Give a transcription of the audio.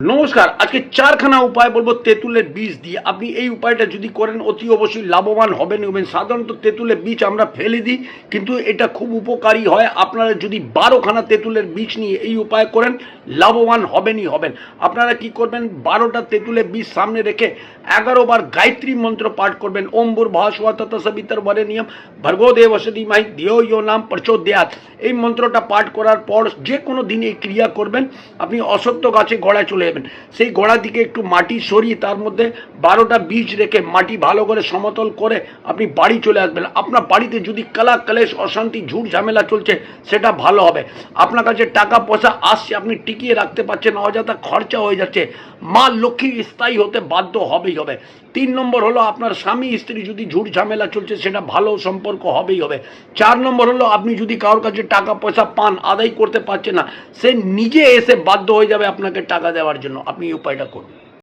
নমস্কার। আজকে চারখানা উপায় বলবো তেঁতুলের বীজ দিয়ে। আপনি এই উপায়টা যদি করেন অতি অবশ্যই লাভবান হবেন। সাধারণত তেঁতুলের বীজ আমরা ফেলে দিই, কিন্তু এটা খুব উপকারী হয়। আপনারা যদি 12খানা তেঁতুলের বীজ নিয়ে এই উপায় করেন, লাভবান হবেনই হবেন। আপনারা কি করবেন, 12টা তেঁতুলের বীজ সামনে রেখে 11 বার গায়ত্রী মন্ত্র পাঠ করবেন। ওম ভূর্ভুবঃ তৎসবিতুর্বরেণ্যম ভর্গো দেবস্য ধীমহি ধিয়ো ইয়ো নঃ প্রচোদয়াৎ। এই মন্ত্রটা পাঠ করার পর যে কোনো দিন এই ক্রিয়া করবেন। আপনি অশ্বত্থ গাছে গোড়ায় চলে যাবেন। সেই গোড়ার দিকে একটু মাটি সরিয়ে তার মধ্যে 12টা বীজ রেখে মাটি ভালো করে সমতল করে আপনি বাড়ি চলে আসবেন। আপনার বাড়িতে যদি কালা ক্লেশ অশান্তি ঝুট ঝামেলা চলছে, সেটা ভালো হবে। আপনার কাছে টাকা পয়সা আসছে, আপনি টিকিয়ে রাখতে পারছেন, অযথা খরচা হয়ে যাচ্ছে, মা লক্ষ্মী স্থায়ী হতে বাধ্য হবেই হবে। 3 নম্বর হলো, আপনার স্বামী স্ত্রী যদি ঝুট ঝামেলা চলছে, সেটা ভালো সম্পর্ক হবেই হবে। 4 নম্বর হলো, আপনি যদি কারোর কাছে টাকা পয়সা পান, আদায় করতে পারছে না, সে নিজে এসে বাধ্য হয়ে যাবে আপনাকে টাকা দেওয়ার জন্য। আপনি এই উপায়টা করুন।